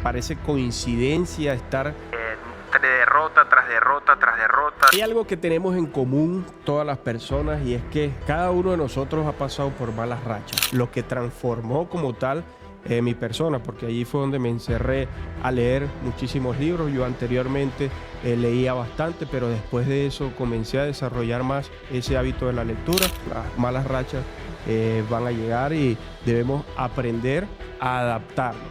parece coincidencia estar entre derrota tras derrota tras derrota. Hay algo que tenemos en común todas las personas y es que cada uno de nosotros ha pasado por malas rachas. Lo que transformó como tal mi persona, porque allí fue donde me encerré a leer muchísimos libros. Yo anteriormente leía bastante, pero después de eso comencé a desarrollar más ese hábito de la lectura. Las malas rachas van a llegar y debemos aprender a adaptarnos.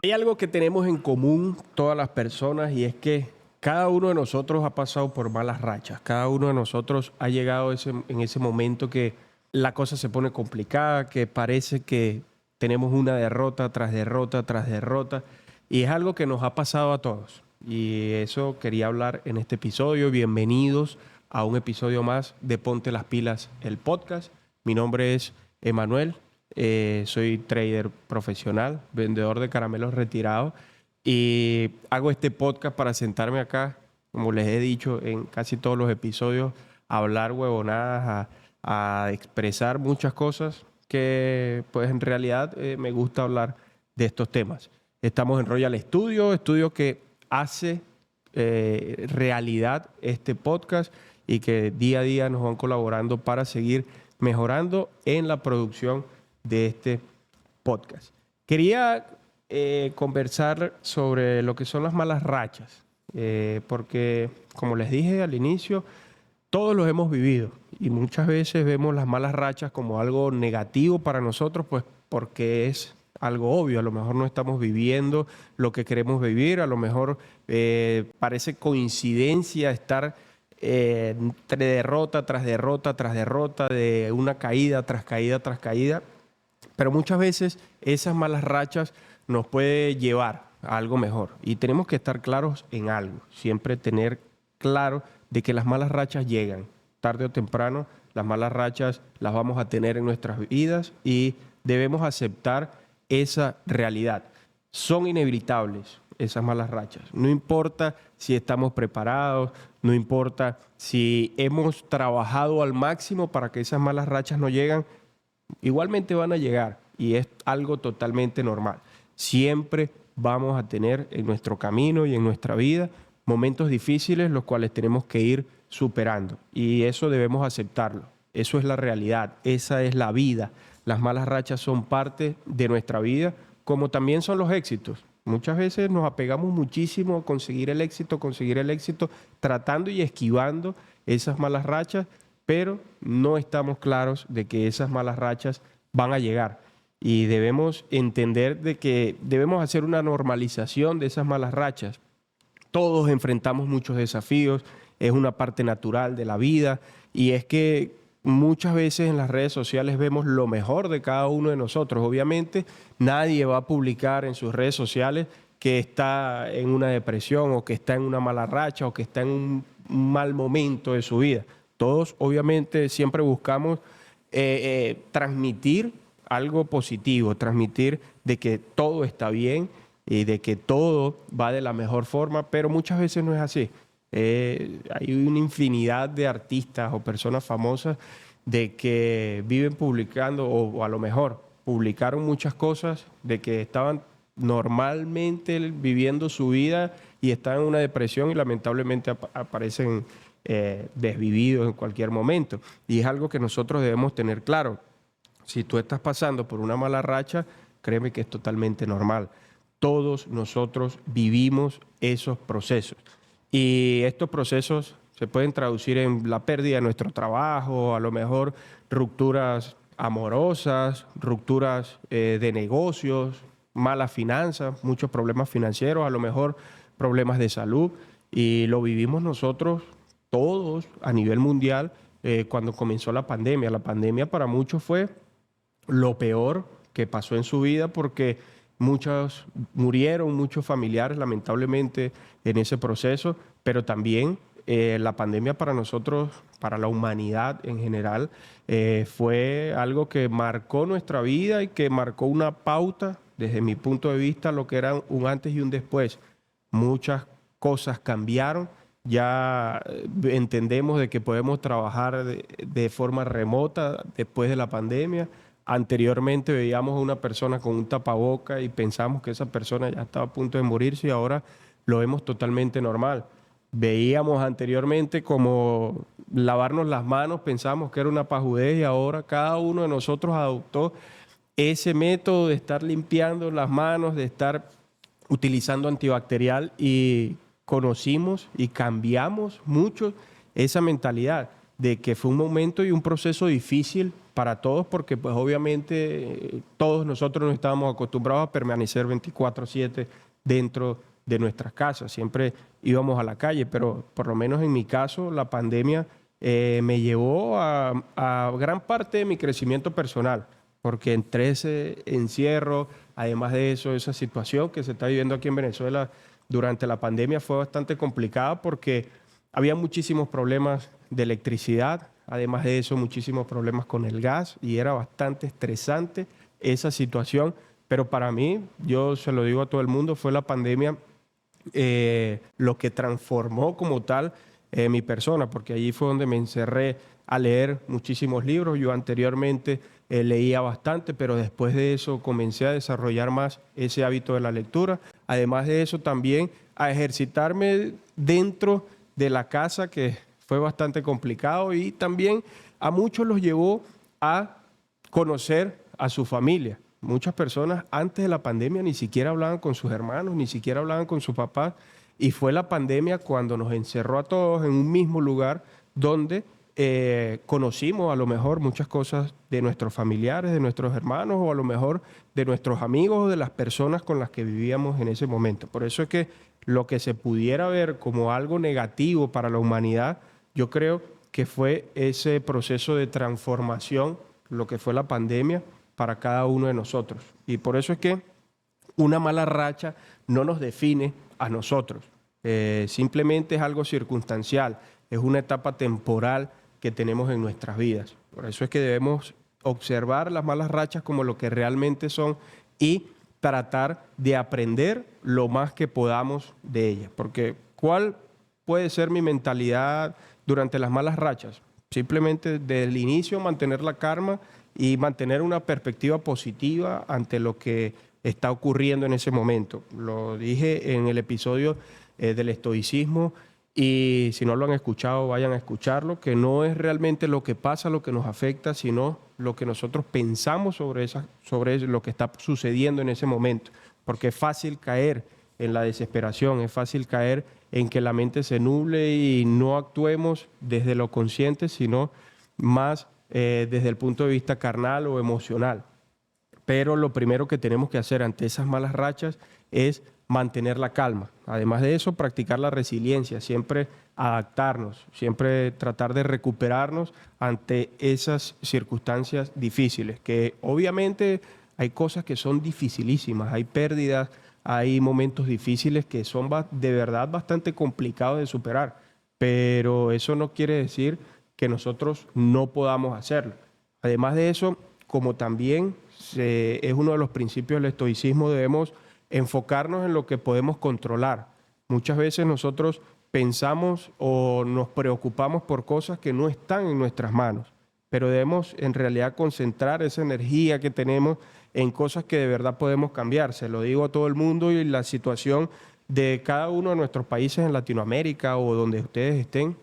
Hay algo que tenemos en común todas las personas y es que cada uno de nosotros ha pasado por malas rachas. Cada uno de nosotros ha llegado en ese momento que la cosa se pone complicada, que parece que tenemos una derrota tras derrota tras derrota. Y es algo que nos ha pasado a todos. Y eso quería hablar en este episodio. Bienvenidos a un episodio más de Ponte las Pilas, el podcast. Mi nombre es Emanuel. Soy trader profesional, vendedor de caramelos retirados. Y hago este podcast para sentarme acá, como les he dicho en casi todos los episodios, a hablar huevonadas, a expresar muchas cosas que pues en realidad me gusta hablar de estos temas. Estamos en Royal Studio, estudio que hace realidad este podcast y que día a día nos van colaborando para seguir mejorando en la producción de este podcast. Quería conversar sobre lo que son las malas rachas, porque como les dije al inicio, todos los hemos vivido y muchas veces vemos las malas rachas como algo negativo para nosotros, pues porque es algo obvio. A lo mejor no estamos viviendo lo que queremos vivir, a lo mejor parece coincidencia estar entre derrota tras derrota tras derrota, de una caída tras caída tras caída, pero muchas veces esas malas rachas nos puede llevar a algo mejor y tenemos que estar claros en algo, siempre tener claro de que las malas rachas llegan, tarde o temprano las malas rachas las vamos a tener en nuestras vidas y debemos aceptar esa realidad. Son inevitables esas malas rachas, no importa si estamos preparados, no importa si hemos trabajado al máximo para que esas malas rachas no lleguen, igualmente van a llegar y es algo totalmente normal. Siempre vamos a tener en nuestro camino y en nuestra vida momentos difíciles los cuales tenemos que ir superando y eso debemos aceptarlo. Eso es la realidad, esa es la vida. Las malas rachas son parte de nuestra vida, como también son los éxitos. Muchas veces nos apegamos muchísimo a conseguir el éxito, tratando y esquivando esas malas rachas, pero no estamos claros de que esas malas rachas van a llegar. Y debemos entender de que debemos hacer una normalización de esas malas rachas. Todos enfrentamos muchos desafíos, es una parte natural de la vida y es que muchas veces en las redes sociales vemos lo mejor de cada uno de nosotros. Obviamente nadie va a publicar en sus redes sociales que está en una depresión o que está en una mala racha o que está en un mal momento de su vida. Todos obviamente siempre buscamos transmitir algo positivo, transmitir de que todo está bien y de que todo va de la mejor forma, pero muchas veces no es así. Hay una infinidad de artistas o personas famosas de que viven publicando o a lo mejor publicaron muchas cosas de que estaban normalmente viviendo su vida y están en una depresión y lamentablemente aparecen desvividos en cualquier momento. Y es algo que nosotros debemos tener claro. Si tú estás pasando por una mala racha, créeme que es totalmente normal. Todos nosotros vivimos esos procesos. Y estos procesos se pueden traducir en la pérdida de nuestro trabajo, a lo mejor rupturas amorosas, rupturas de negocios, malas finanzas, muchos problemas financieros, a lo mejor problemas de salud. Y lo vivimos nosotros todos a nivel mundial cuando comenzó la pandemia. La pandemia para muchos fue lo peor que pasó en su vida porque muchos murieron, muchos familiares lamentablemente en ese proceso, pero también la pandemia para nosotros, para la humanidad en general, fue algo que marcó nuestra vida y que marcó una pauta, desde mi punto de vista, lo que era un antes y un después. Muchas cosas cambiaron, ya entendemos de que podemos trabajar de forma remota después de la pandemia. Anteriormente veíamos a una persona con un tapaboca y pensamos que esa persona ya estaba a punto de morirse y ahora lo vemos totalmente normal. Veíamos anteriormente como lavarnos las manos, pensamos que era una pajudez y ahora cada uno de nosotros adoptó ese método de estar limpiando las manos, de estar utilizando antibacterial y conocimos y cambiamos mucho esa mentalidad de que fue un momento y un proceso difícil para todos porque pues obviamente todos nosotros no estábamos acostumbrados a permanecer 24/7 dentro de nuestras casas. Siempre íbamos a la calle, pero por lo menos en mi caso la pandemia me llevó a gran parte de mi crecimiento personal, porque entre ese encierro, además de eso, esa situación que se está viviendo aquí en Venezuela durante la pandemia fue bastante complicada porque había muchísimos problemas de electricidad, además de eso muchísimos problemas con el gas y era bastante estresante esa situación, pero para mí, yo se lo digo a todo el mundo, fue la pandemia lo que transformó como tal mi persona, porque allí fue donde me encerré a leer muchísimos libros. Yo anteriormente leía bastante, pero después de eso comencé a desarrollar más ese hábito de la lectura. Además de eso también a ejercitarme dentro de la casa, que fue bastante complicado y también a muchos los llevó a conocer a su familia. Muchas personas antes de la pandemia ni siquiera hablaban con sus hermanos, ni siquiera hablaban con sus papás. Y fue la pandemia cuando nos encerró a todos en un mismo lugar donde conocimos a lo mejor muchas cosas de nuestros familiares, de nuestros hermanos o a lo mejor de nuestros amigos o de las personas con las que vivíamos en ese momento. Por eso es que lo que se pudiera ver como algo negativo para la humanidad, yo creo que fue ese proceso de transformación, lo que fue la pandemia para cada uno de nosotros. Y por eso es que una mala racha no nos define a nosotros. Simplemente es algo circunstancial, es una etapa temporal que tenemos en nuestras vidas. Por eso es que debemos observar las malas rachas como lo que realmente son y tratar de aprender lo más que podamos de ellas. Porque ¿cuál puede ser mi mentalidad durante las malas rachas? Simplemente desde el inicio mantener la calma y mantener una perspectiva positiva ante lo que está ocurriendo en ese momento. Lo dije en el episodio del estoicismo y si no lo han escuchado, vayan a escucharlo, que no es realmente lo que pasa lo que nos afecta, sino lo que nosotros pensamos sobre lo que está sucediendo en ese momento. Porque es fácil caer en la desesperación, es fácil caer en que la mente se nuble y no actuemos desde lo consciente, sino más desde el punto de vista carnal o emocional. Pero lo primero que tenemos que hacer ante esas malas rachas es mantener la calma. Además de eso, practicar la resiliencia, siempre adaptarnos, siempre tratar de recuperarnos ante esas circunstancias difíciles, que obviamente hay cosas que son dificilísimas, hay pérdidas, hay momentos difíciles que son de verdad bastante complicados de superar, pero eso no quiere decir que nosotros no podamos hacerlo. Además de eso, como también es uno de los principios del estoicismo, debemos enfocarnos en lo que podemos controlar. Muchas veces nosotros pensamos o nos preocupamos por cosas que no están en nuestras manos, pero debemos en realidad concentrar esa energía que tenemos en cosas que de verdad podemos cambiar. Se lo digo a todo el mundo y la situación de cada uno de nuestros países en Latinoamérica o donde ustedes estén,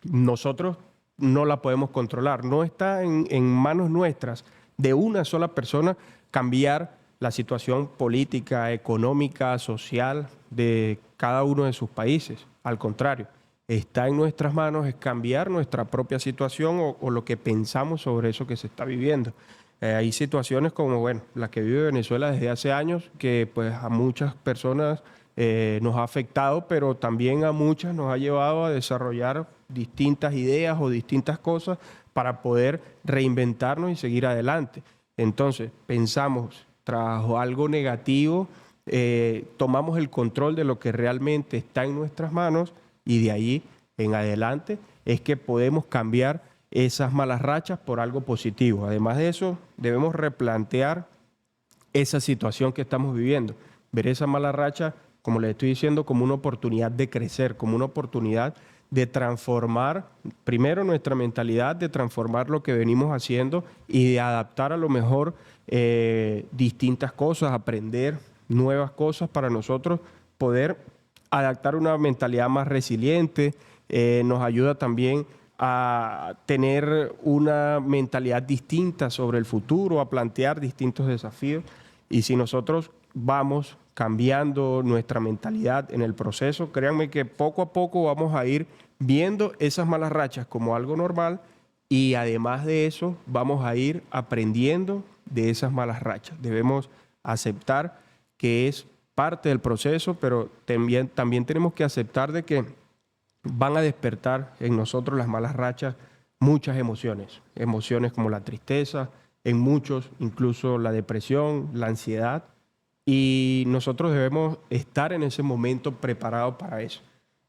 nosotros no la podemos controlar. No está en manos nuestras de una sola persona cambiar la situación política, económica, social de cada uno de sus países. Al contrario, está en nuestras manos es cambiar nuestra propia situación o lo que pensamos sobre eso que se está viviendo. Hay situaciones como, bueno, la que vive Venezuela desde hace años, que pues a muchas personas nos ha afectado, pero también a muchas nos ha llevado a desarrollar distintas ideas o distintas cosas para poder reinventarnos y seguir adelante. Entonces, pensamos tras algo negativo, tomamos el control de lo que realmente está en nuestras manos y de ahí en adelante es que podemos cambiar esas malas rachas por algo positivo. Además de eso, debemos replantear esa situación que estamos viviendo, ver esa mala racha, como les estoy diciendo, como una oportunidad de crecer, como una oportunidad de transformar primero nuestra mentalidad, de transformar lo que venimos haciendo y de adaptar a lo mejor distintas cosas, aprender nuevas cosas para nosotros poder adaptar una mentalidad más resiliente. Nos ayuda también a tener una mentalidad distinta sobre el futuro, a plantear distintos desafíos. Y si nosotros vamos cambiando nuestra mentalidad en el proceso, créanme que poco a poco vamos a ir viendo esas malas rachas como algo normal y además de eso vamos a ir aprendiendo de esas malas rachas. Debemos aceptar que es parte del proceso, pero también tenemos que aceptar de que van a despertar en nosotros las malas rachas muchas emociones, emociones como la tristeza, en muchos incluso la depresión, la ansiedad, y nosotros debemos estar en ese momento preparados para eso,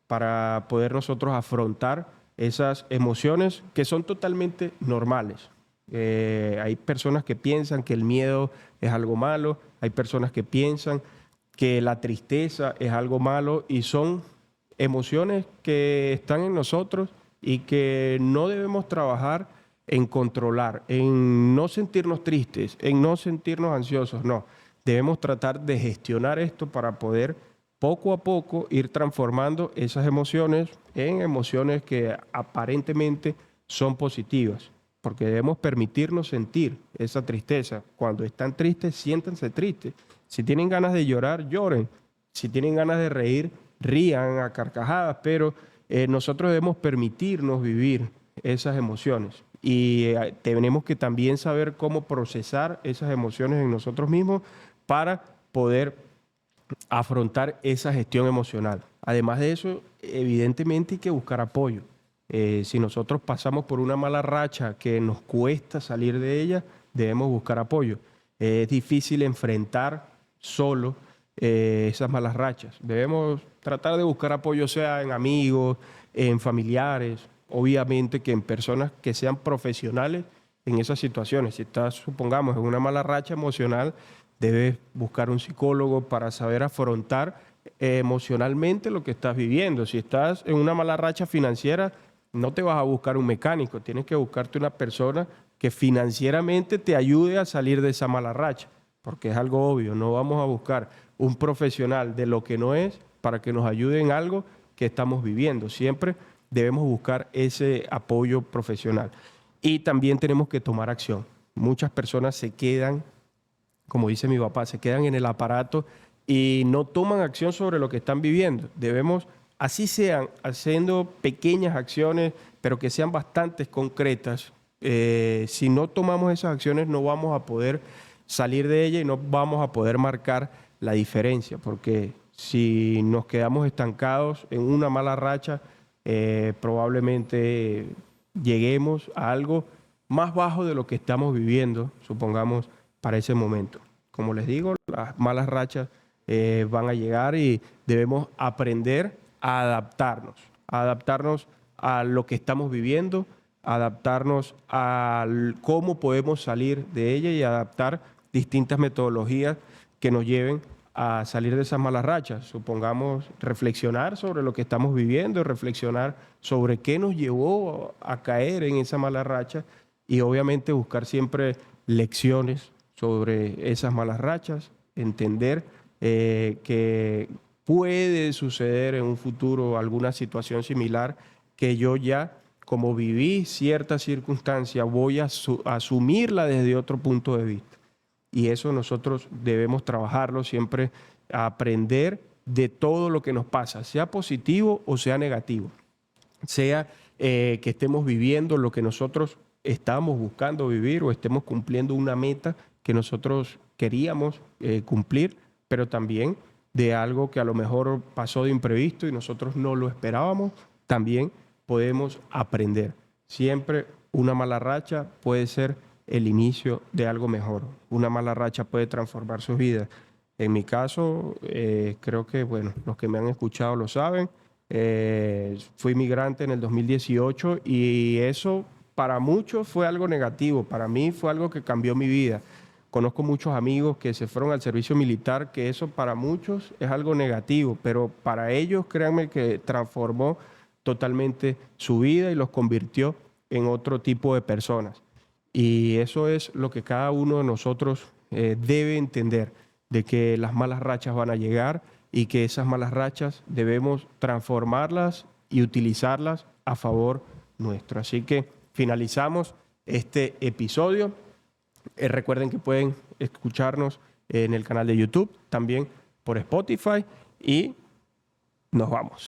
para poder nosotros afrontar esas emociones que son totalmente normales. Hay personas que piensan que el miedo es algo malo, hay personas que piensan que la tristeza es algo malo y son emociones que están en nosotros y que no debemos trabajar en controlar, en no sentirnos tristes, en no sentirnos ansiosos, no. Debemos tratar de gestionar esto para poder poco a poco ir transformando esas emociones en emociones que aparentemente son positivas, porque debemos permitirnos sentir esa tristeza. Cuando están tristes, siéntanse tristes. Si tienen ganas de llorar, lloren. Si tienen ganas de reír, rían a carcajadas, pero nosotros debemos permitirnos vivir esas emociones y tenemos que también saber cómo procesar esas emociones en nosotros mismos para poder afrontar esa gestión emocional. Además de eso, evidentemente hay que buscar apoyo. Si nosotros pasamos por una mala racha que nos cuesta salir de ella, debemos buscar apoyo. Es difícil enfrentar solo esas malas rachas. Debemos tratar de buscar apoyo, sea en amigos, en familiares, obviamente que en personas que sean profesionales en esas situaciones. Si estás, supongamos, en una mala racha emocional, debes buscar un psicólogo para saber afrontar emocionalmente lo que estás viviendo. Si estás en una mala racha financiera, no te vas a buscar un mecánico, tienes que buscarte una persona que financieramente te ayude a salir de esa mala racha, porque es algo obvio, no vamos a buscar un profesional de lo que no es para que nos ayude en algo que estamos viviendo. Siempre debemos buscar ese apoyo profesional. Y también tenemos que tomar acción. Muchas personas se quedan, como dice mi papá, se quedan en el aparato y no toman acción sobre lo que están viviendo. Debemos, así sean, haciendo pequeñas acciones, pero que sean bastante concretas. Si no tomamos esas acciones, no vamos a poder salir de ella y no vamos a poder marcar la diferencia, porque si nos quedamos estancados en una mala racha, probablemente lleguemos a algo más bajo de lo que estamos viviendo, supongamos, para ese momento. Como les digo, las malas rachas van a llegar y debemos aprender a adaptarnos a lo que estamos viviendo, adaptarnos a cómo podemos salir de ella y adaptar distintas metodologías que nos lleven a salir de esas malas rachas. Supongamos reflexionar sobre lo que estamos viviendo, reflexionar sobre qué nos llevó a caer en esa mala racha y obviamente buscar siempre lecciones sobre esas malas rachas, entender que puede suceder en un futuro alguna situación similar que yo ya, como viví cierta circunstancia, voy a asumirla desde otro punto de vista. Y eso nosotros debemos trabajarlo siempre, aprender de todo lo que nos pasa, sea positivo o sea negativo, sea que estemos viviendo lo que nosotros estamos buscando vivir o estemos cumpliendo una meta que nosotros queríamos cumplir, pero también de algo que a lo mejor pasó de imprevisto y nosotros no lo esperábamos, también podemos aprender. Siempre una mala racha puede ser el inicio de algo mejor. Una mala racha puede transformar sus vidas. En mi caso, creo que, bueno, los que me han escuchado lo saben. Fui migrante en el 2018 y eso para muchos fue algo negativo. Para mí fue algo que cambió mi vida. Conozco muchos amigos que se fueron al servicio militar, que eso para muchos es algo negativo, pero para ellos, créanme que transformó totalmente su vida y los convirtió en otro tipo de personas. Y eso es lo que cada uno de nosotros debe entender, de que las malas rachas van a llegar y que esas malas rachas debemos transformarlas y utilizarlas a favor nuestro. Así que finalizamos este episodio. Recuerden que pueden escucharnos en el canal de YouTube, también por Spotify, y nos vamos.